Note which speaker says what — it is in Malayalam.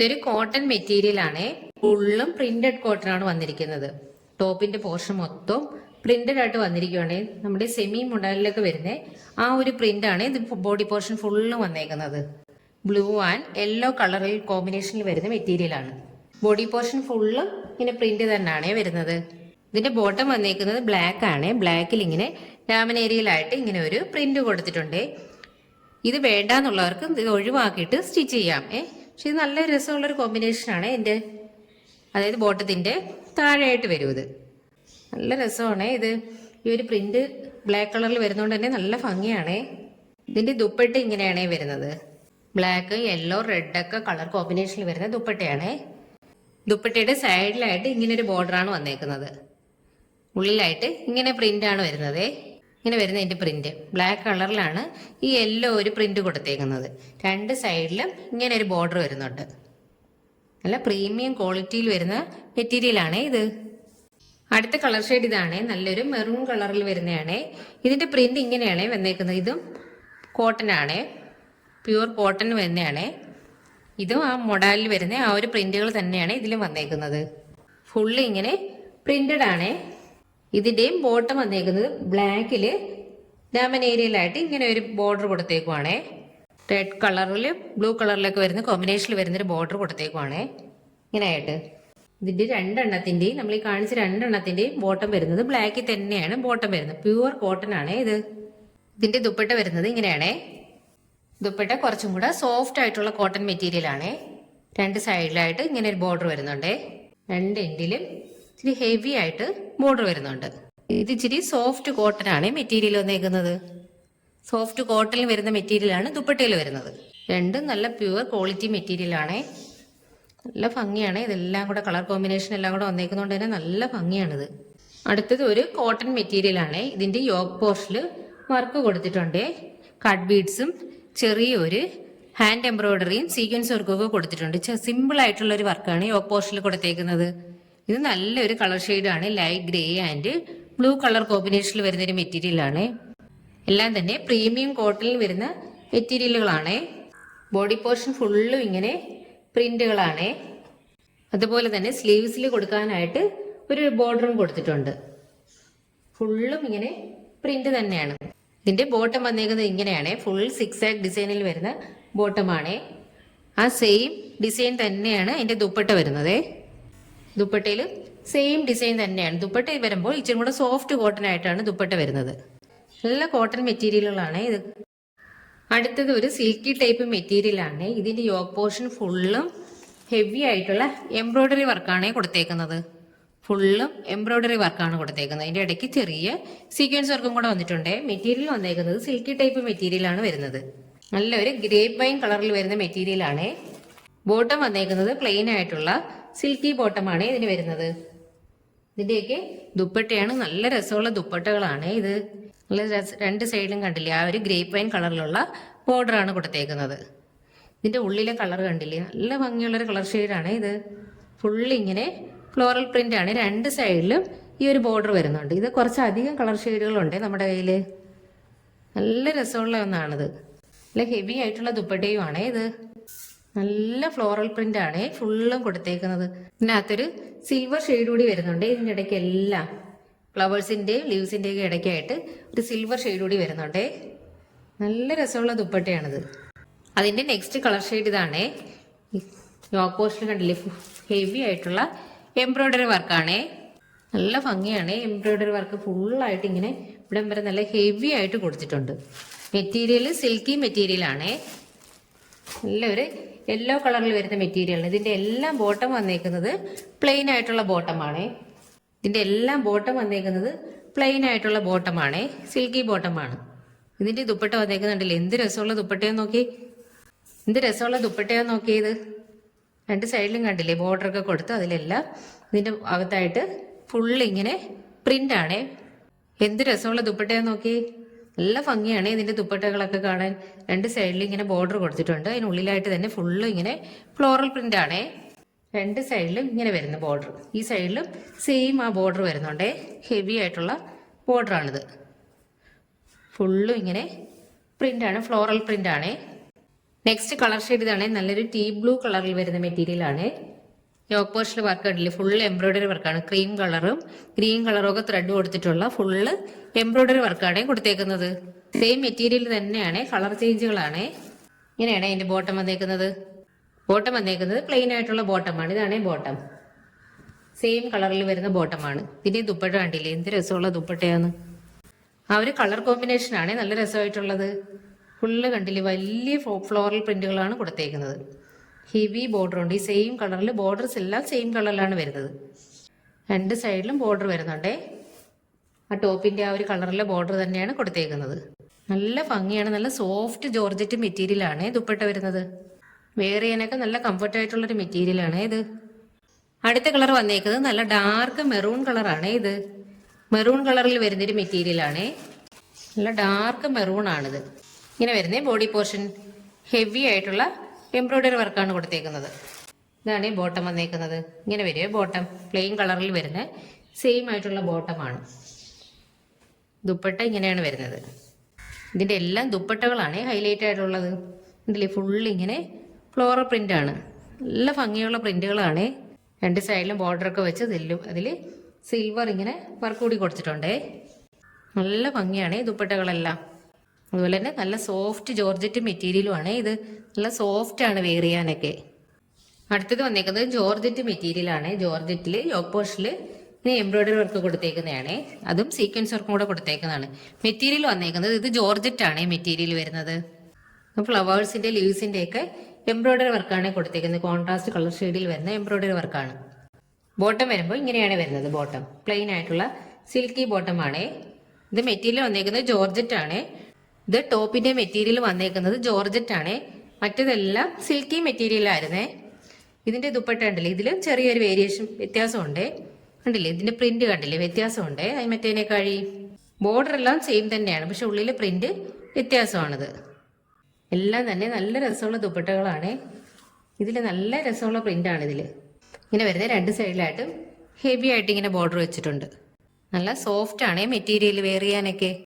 Speaker 1: ഇതൊരു കോട്ടൺ മെറ്റീരിയൽ ആണ്. ഫുള്ളും പ്രിന്റഡ് കോട്ടൺ ആണ് വന്നിരിക്കുന്നത്. ടോപ്പിന്റെ പോർഷൻ മൊത്തം പ്രിന്റഡ് ആയിട്ട് വന്നിരിക്കുകയാണ്. നമ്മുടെ സെമി മോഡലിലൊക്കെ വരുന്ന ആ ഒരു പ്രിന്റ് ആണ് ഇത് ബോഡി പോർഷൻ ഫുള്ളും വന്നേക്കുന്നത്. ബ്ലൂ ആൻഡ് യെല്ലോ കളറിൽ കോമ്പിനേഷനിൽ വരുന്ന മെറ്റീരിയൽ ആണ്. ബോഡി പോർഷൻ ഫുള്ളും ഇങ്ങനെ പ്രിന്റ് തന്നെയാണ് വരുന്നത്. ഇതിന്റെ ബോട്ടം വന്നേക്കുന്നത് ബ്ലാക്ക് ആണ്. ബ്ലാക്കിൽ ഇങ്ങനെ രാമനേരിയിലായിട്ട് ഇങ്ങനെ ഒരു പ്രിന്റ് കൊടുത്തിട്ടുണ്ട്. ഇത് വേണ്ടാന്നുള്ളവർക്ക് ഇത് ഒഴിവാക്കിയിട്ട് സ്റ്റിച്ച് ചെയ്യാം. പക്ഷെ ഇത് നല്ല രസമുള്ളൊരു കോമ്പിനേഷനാണ്. ഇതിന്റെ അതായത് ബോട്ടത്തിന്റെ താഴെയായിട്ട് വരും. ഇത് നല്ല രസമാണ്. ഇത് ഈ ഒരു പ്രിന്റ് ബ്ലാക്ക് കളറിൽ വരുന്നതുകൊണ്ട് തന്നെ നല്ല ഭംഗിയാണ്. ഇതിന്റെ ദുപ്പട്ട ഇങ്ങനെയാണ് വരുന്നത്. ബ്ലാക്ക്, യെല്ലോ, റെഡ് ഒക്കെ കളർ കോമ്പിനേഷനിൽ വരുന്ന ദുപ്പട്ടയാണ്. ദുപ്പട്ടയുടെ സൈഡിലായിട്ട് ഇങ്ങനെ ഒരു ബോർഡറാണ് വന്നേക്കുന്നത്. ഉള്ളിലായിട്ട് ഇങ്ങനെ പ്രിന്റ് ആണ് വരുന്നത്. ഇങ്ങനെ വരുന്ന ഇതിന്റെ പ്രിന്റ് ബ്ലാക്ക് കളറിലാണ് ഈ യെല്ലോ ഒരു പ്രിന്റ് കൊടുത്തേക്കുന്നത്. രണ്ട് സൈഡിലും ഇങ്ങനെ ഒരു ബോർഡർ വരുന്നുണ്ട്. നല്ല പ്രീമിയം ക്വാളിറ്റിയിൽ വരുന്ന മെറ്റീരിയലാണ് ഇത്. അടുത്ത കളർ ഷെയ്ഡ് ഇതാണ്. നല്ലൊരു മെറൂൺ കളറിൽ വരുന്നതാണ്. ഇതിന്റെ പ്രിന്റ് ഇങ്ങനെയാണ് വന്നേക്കുന്നത്. ഇതും കോട്ടൺ ആണ്, പ്യൂർ കോട്ടൺ വരുന്നതാണ്. ഇതും ആ മോഡലിൽ വരുന്ന ആ ഒരു പ്രിന്റുകൾ തന്നെയാണ് ഇതിലും വന്നേക്കുന്നത്. ഫുള്ള് ഇങ്ങനെ പ്രിന്റഡ് ആണ്. ഇതിന്റെയും ബോട്ടം വന്നേക്കുന്നത് ബ്ലാക്കില് ഡയമണ്ട് ഏരിയയിലായിട്ട് ഇങ്ങനെ ഒരു ബോർഡർ കൊടുത്തേക്കുവാണേ. റെഡ് കളറിൽ ബ്ലൂ കളറിലൊക്കെ വരുന്ന കോമ്പിനേഷനിൽ വരുന്നൊരു ബോർഡർ കൊടുത്തേക്കുവാണേ ഇങ്ങനെ ആയിട്ട്. ഇതിന്റെ രണ്ടെണ്ണത്തിന്റെയും നമ്മൾ ഈ കാണിച്ച രണ്ടെണ്ണത്തിന്റെയും ബോട്ടം വരുന്നത് ബ്ലാക്കിൽ തന്നെയാണ് ബോട്ടം വരുന്നത്. പ്യൂർ കോട്ടൺ ആണ് ഇത്. ഇതിന്റെ ദുപ്പട്ട വരുന്നത് ഇങ്ങനെയാണേ. ദുപ്പട്ട കുറച്ചും കൂടെ സോഫ്റ്റ് ആയിട്ടുള്ള കോട്ടൺ മെറ്റീരിയൽ ആണ്. രണ്ട് സൈഡിലായിട്ട് ഇങ്ങനെ ഒരു ബോർഡർ വരുന്നുണ്ട്. രണ്ട് എൻഡിലും ഇച്ചിരി ഹെവി ആയിട്ട് ബോർഡർ വരുന്നുണ്ട്. ഇത് ഇച്ചിരി സോഫ്റ്റ് കോട്ടൺ ആണ് മെറ്റീരിയൽ വന്നേക്കുന്നത്. സോഫ്റ്റ് കോട്ടണിൽ വരുന്ന മെറ്റീരിയൽ ആണ് ദുപ്പട്ടയിൽ വരുന്നത്. രണ്ടും നല്ല പ്യുവർ ക്വാളിറ്റി മെറ്റീരിയൽ ആണ്. നല്ല ഭംഗിയാണ്. ഇതെല്ലാം കൂടെ കളർ കോമ്പിനേഷൻ എല്ലാം കൂടെ വന്നേക്കുന്നതുകൊണ്ട് തന്നെ നല്ല ഭംഗിയാണിത്. അടുത്തത് ഒരു കോട്ടൺ മെറ്റീരിയൽ ആണ്. ഇതിന്റെ യോക്ക് പോർഷനിൽ വർക്ക് കൊടുത്തിട്ടുണ്ട്. കട്ട് ബീഡ്സും ചെറിയൊരു ഹാൻഡ് എംബ്രോയിഡറിയും സീക്വൻസ് വർക്കും ഒക്കെ കൊടുത്തിട്ടുണ്ട്. സിമ്പിൾ ആയിട്ടുള്ള ഒരു വർക്കാണ് യോക്ക് പോർഷനിൽ കൊടുത്തേക്കുന്നത്. ഇത് നല്ലൊരു കളർ ഷെയ്ഡാണ്. Light grey and blue colour കോമ്പിനേഷനിൽ വരുന്ന ഒരു മെറ്റീരിയൽ ആണ്. എല്ലാം തന്നെ പ്രീമിയം കോട്ടണിൽ വരുന്ന മെറ്റീരിയലുകളാണ്. ബോഡി പോർഷൻ ഫുള്ളും ഇങ്ങനെ പ്രിന്റുകളാണ്. അതുപോലെ തന്നെ സ്ലീവ്സിൽ കൊടുക്കാനായിട്ട് ഒരു ബോർഡറും കൊടുത്തിട്ടുണ്ട്. ഫുള്ളും ഇങ്ങനെ പ്രിന്റ് തന്നെയാണ്. ഇതിന്റെ ബോട്ടം വന്നേക്കുന്നത് ഇങ്ങനെയാണ്. ഫുൾ സിക്സ് ആക്ക് ഡിസൈനിൽ വരുന്ന ബോട്ടമാണ്. ആ സെയിം ഡിസൈൻ തന്നെയാണ് അതിന്റെ ദുപ്പട്ട വരുന്നത്. ദുപ്പട്ടയിൽ സെയിം ഡിസൈൻ തന്നെയാണ്. ദുപ്പട്ട വരുമ്പോൾ ഇച്ചിരി കൂടെ സോഫ്റ്റ് കോട്ടൺ ആയിട്ടാണ് ദുപ്പട്ട വരുന്നത്. നല്ല കോട്ടൺ മെറ്റീരിയലുകളാണ് ഇത്. അടുത്തത് ഒരു സിൽക്കി ടൈപ്പ് മെറ്റീരിയൽ ആണ്. ഇതിന്റെ യോക്ക് പോർഷൻ ഫുള്ളും ഹെവി ആയിട്ടുള്ള എംബ്രോയിഡറി വർക്കാണ് കൊടുത്തേക്കുന്നത്. ഫുള്ളും എംബ്രോയിഡറി വർക്കാണ് കൊടുത്തേക്കുന്നത്. അതിന്റെ ഇടയ്ക്ക് ചെറിയ സീക്വൻസ് വർക്കും കൂടെ വന്നിട്ടുണ്ട്. മെറ്റീരിയൽ വന്നേക്കുന്നത് സിൽക്കി ടൈപ്പ് മെറ്റീരിയൽ ആണ് വരുന്നത്. നല്ലൊരു ഗ്രേപ്പ് വൈൻ കളറിൽ വരുന്ന മെറ്റീരിയൽ ആണ്. ബോട്ടം വന്നേക്കുന്നത് പ്ലെയിൻ ആയിട്ടുള്ള സിൽക്കി ബോട്ടമാണ് ഇതിന് വരുന്നത്. ഇതിന്റെയൊക്കെ ദുപ്പട്ടയാണ് നല്ല രസമുള്ള ദുപ്പട്ടകളാണ് ഇത്. നല്ല രണ്ട് സൈഡിലും കണ്ടില്ലേ ആ ഒരു ഗ്രേപ്പ് വൈൻ കളറിലുള്ള ബോർഡർ ആണ് കൊടുത്തേക്കുന്നത്. ഇതിന്റെ ഉള്ളിലെ കളർ കണ്ടില്ലേ നല്ല ഭംഗിയുള്ളൊരു കളർ ഷെയ്ഡാണ് ഇത്. ഫുള്ള് ഇങ്ങനെ ഫ്ലോറൽ പ്രിന്റ് ആണ്. രണ്ട് സൈഡിലും ഈ ഒരു ബോർഡർ വരുന്നുണ്ട്. ഇത് കുറച്ചധികം കളർ ഷെയ്ഡുകളുണ്ട് നമ്മുടെ കയ്യിൽ. നല്ല രസമുള്ള ഒന്നാണിത്. നല്ല ഹെവി ആയിട്ടുള്ള ദുപ്പട്ടയുമാണ് ഇത്. നല്ല ഫ്ലോറൽ പ്രിന്റ് ആണ് ഫുള്ളും കൊടുത്തേക്കുന്നത്. ഇതിനകത്തൊരു സിൽവർ ഷെയ്ഡ് കൂടി വരുന്നുണ്ട്. ഇതിൻ്റെ ഇടയ്ക്ക് എല്ലാം ഫ്ലവേഴ്സിന്റെയും ലീവ്സിന്റെയും ഒക്കെ ഇടയ്ക്കായിട്ട് ഒരു സിൽവർ ഷെയ്ഡ് കൂടി വരുന്നുണ്ട്. നല്ല രസമുള്ള ദുപ്പട്ടയാണിത്. അതിന്റെ നെക്സ്റ്റ് കളർ ഷെയ്ഡ് ഇതാണ്. യോക്ക് പോർഷനിൽ കണ്ടില്ലേ ഹെവി ആയിട്ടുള്ള എംബ്രോയിഡറി വർക്കാണ്. നല്ല ഭംഗിയാണ്. എംബ്രോയിഡറി വർക്ക് ഫുള്ളായിട്ട് ഇങ്ങനെ ഇവിടം വരെ നല്ല ഹെവി ആയിട്ട് കൊടുത്തിട്ടുണ്ട്. മെറ്റീരിയൽ സിൽക്കി മെറ്റീരിയൽ ആണ്. നല്ലൊരു യെല്ലോ കളറിൽ വരുന്ന മെറ്റീരിയൽ. ഇതിന്റെ എല്ലാം ബോട്ടം വന്നേക്കുന്നത് പ്ലെയിൻ ആയിട്ടുള്ള ബോട്ടമാണ്. ഇതിന്റെ എല്ലാം ബോട്ടം വന്നേക്കുന്നത് പ്ലെയിൻ ആയിട്ടുള്ള ബോട്ടമാണ്. സിൽക്കി ബോട്ടമാണ്. ഇതിന്റെ ദുപ്പട്ട വന്നേക്കുന്നുണ്ടല്ലേ എന്ത് രസമുള്ള ദുപ്പട്ടയാ നോക്കി. എന്ത് രസമുള്ള ദുപ്പട്ടയാ നോക്കിയത്. രണ്ട് സൈഡിലും കണ്ടില്ലേ ബോർഡറൊക്കെ കൊടുത്ത് അതിലെല്ലാം ഇതിന്റെ അകത്തായിട്ട് ഫുള്ള് ഇങ്ങനെ പ്രിന്റ് ആണ്. എന്ത് രസമുള്ള ദുപ്പട്ടയാ നോക്കി. നല്ല ഭംഗിയാണ് ഇതിന്റെ ദുപ്പട്ടകളൊക്കെ കാണാൻ. രണ്ട് സൈഡിലും ഇങ്ങനെ ബോർഡർ കൊടുത്തിട്ടുണ്ട്. അതിനുള്ളിലായിട്ട് തന്നെ ഫുള്ള് ഇങ്ങനെ ഫ്ലോറൽ പ്രിന്റ് ആണ്. രണ്ട് സൈഡിലും ഇങ്ങനെ വരുന്ന ബോർഡർ. ഈ സൈഡിലും സെയിം ആ ബോർഡർ വരുന്നുണ്ട്. ഹെവി ആയിട്ടുള്ള ബോർഡറാണിത്. ഫുള്ളും ഇങ്ങനെ പ്രിന്റ് ആണ്. ഫ്ലോറൽ പ്രിന്റ് ആണ്. നെക്സ്റ്റ് കളർ ഷെയ്ഡ് ഇതാണ്. നല്ലൊരു ടീ ബ്ലൂ കളറിൽ വരുന്ന മെറ്റീരിയൽ ആണ്. യോക്ക് പോർഷനിൽ വർക്ക് കണ്ടില്ലേ, ഫുൾ എംബ്രോയിഡറി വർക്കാണ്. ക്രീം കളറും ഗ്രീൻ കളറും ഒക്കെ ത്രെഡ് കൊടുത്തിട്ടുള്ള ഫുള്ള് എംബ്രോയിഡറി വർക്കാണ് കൊടുത്തേക്കുന്നത്. സെയിം മെറ്റീരിയൽ തന്നെയാണ്, കളർ ചേഞ്ചുകളാണ്. ഇങ്ങനെയാണ് അതിന്റെ ബോട്ടം വന്നേക്കുന്നത്. ബോട്ടം വന്നേക്കുന്നത് പ്ലെയിൻ ആയിട്ടുള്ള ബോട്ടമാണ്. ഇതാണ് ബോട്ടം. സെയിം കളറിൽ വരുന്ന ബോട്ടമാണ്. ഇതിന്റെ ദുപ്പട്ട കണ്ടില്ലേ, എന്ത് രസമുള്ള ദുപ്പട്ടയാണ്. ആ ഒരു കളർ കോമ്പിനേഷൻ ആണ് നല്ല രസമായിട്ടുള്ളത്. ഫുള്ള് കണ്ടില്ലേ, വലിയ ഫ്ലോറൽ പ്രിന്റുകളാണ് കൊടുത്തേക്കുന്നത്. ഹെവി ബോർഡർ ഉണ്ട്. ഈ സെയിം കളറിൽ ബോർഡേഴ്സ് എല്ലാം സെയിം കളറിലാണ് വരുന്നത്. രണ്ട് സൈഡിലും ബോർഡർ വരുന്നുണ്ടേ. ആ ടോപ്പിന്റെ ആ ഒരു കളറിലെ ബോർഡർ തന്നെയാണ് കൊടുത്തേക്കുന്നത്. നല്ല ഭംഗിയാണ്. നല്ല സോഫ്റ്റ് ജോർജറ്റ് മെറ്റീരിയൽ ആണ് ദുപ്പട്ട വരുന്നത്. വെയർ ചെയ്യാനൊക്കെ നല്ല കംഫർട്ട് ആയിട്ടുള്ളൊരു മെറ്റീരിയൽ ആണ് ഇത്. അടുത്ത കളർ വന്നേക്കുന്നത് നല്ല ഡാർക്ക് മെറൂൺ കളറാണ്. ഇത് മെറൂൺ കളറിൽ വരുന്നൊരു മെറ്റീരിയൽ ആണ്. നല്ല ഡാർക്ക് മെറൂൺ ആണിത്. ഇങ്ങനെ വരുന്നേ ബോഡി പോർഷൻ ഹെവി ആയിട്ടുള്ള എംബ്രോയിഡറി വർക്കാണ് കൊടുത്തേക്കുന്നത്. ഇതാണ് ഈ ബോട്ടം വന്നേക്കുന്നത്. ഇങ്ങനെ വരുമോ ബോട്ടം, പ്ലെയിൻ കളറിൽ വരുന്ന സെയിം ആയിട്ടുള്ള ബോട്ടമാണ്. ദുപ്പട്ട ഇങ്ങനെയാണ് വരുന്നത്. ഇതിന്റെ എല്ലാം ദുപ്പട്ടകളാണ് ഹൈലൈറ്റ് ആയിട്ടുള്ളത്. ഇതിൽ ഫുള്ള് ഇങ്ങനെ ഫ്ലോറൽ പ്രിന്റ് ആണ്. നല്ല ഭംഗിയുള്ള പ്രിന്റുകളാണ്. രണ്ട് സൈഡിലും ബോർഡറൊക്കെ വെച്ച് അതിൽ സിൽവർ ഇങ്ങനെ വർക്ക് കൂടി കൊടുത്തിട്ടുണ്ടേ. നല്ല ഭംഗിയാണ് ഈ ദുപ്പട്ടകളെല്ലാം. അതുപോലെ തന്നെ നല്ല സോഫ്റ്റ് ജോർജറ്റ് മെറ്റീരിയലും ആണ് ഇത്. നല്ല സോഫ്റ്റ് ആണ് വെയർ ചെയ്യാനൊക്കെ. അടുത്തത് വന്നേക്കുന്നത് ജോർജറ്റ് മെറ്റീരിയൽ ആണ്. ജോർജറ്റിൽ യോക്ക് പോർഷനിൽ ഇങ്ങനെ എംബ്രോയിഡറി വർക്ക് കൊടുത്തേക്കുന്നതാണ്. അതും സീക്വൻസ് വർക്കും കൂടെ കൊടുത്തേക്കുന്നതാണ്. മെറ്റീരിയൽ വന്നേക്കുന്നത് ഇത് ജോർജറ്റ് ആണ് മെറ്റീരിയൽ വരുന്നത്. ഫ്ലവേഴ്സിന്റെ ലീവ്സിന്റെ ഒക്കെ എംബ്രോയിഡറി വർക്കാണ് കൊടുത്തേക്കുന്നത്. കോൺട്രാസ്റ്റ് കളർ ഷെയ്ഡിൽ വരുന്ന എംബ്രോയിഡറി വർക്കാണ്. ബോട്ടം വരുമ്പോൾ ഇങ്ങനെയാണ് വരുന്നത്. ബോട്ടം പ്ലെയിൻ ആയിട്ടുള്ള സിൽക്കി ബോട്ടം ആണ്. ഇത് മെറ്റീരിയൽ വന്നേക്കുന്നത് ജോർജറ്റ് ആണ്. ഇത് ടോപ്പിന്റെ മെറ്റീരിയൽ വന്നേക്കുന്നത് ജോർജറ്റ് ആണ്. മറ്റതെല്ലാം സിൽക്കി മെറ്റീരിയൽ ആയിരുന്നേ. ഇതിന്റെ ദുപ്പട്ട കണ്ടില്ലേ, ഇതിലും ചെറിയൊരു വേരിയേഷൻ വ്യത്യാസമുണ്ട്. കണ്ടില്ലേ, ഇതിന്റെ പ്രിന്റ് കണ്ടില്ലേ, വ്യത്യാസമുണ്ട് അത് മറ്റേനേക്കാഴി. ബോർഡർ എല്ലാം സെയിം തന്നെയാണ്, പക്ഷെ ഉള്ളിലെ പ്രിന്റ് വ്യത്യാസമാണിത്. എല്ലാം തന്നെ നല്ല രസമുള്ള ദുപ്പട്ടകളാണ്. ഇതിൽ നല്ല രസമുള്ള പ്രിന്റാണ് ഇതിൽ. ഇങ്ങനെ വരുന്നത് രണ്ട് സൈഡിലായിട്ടും ഹെവി ആയിട്ട് ഇങ്ങനെ ബോർഡർ വെച്ചിട്ടുണ്ട്. നല്ല സോഫ്റ്റ് ആണ് മെറ്റീരിയൽ വെയർ ചെയ്യാനൊക്കെ.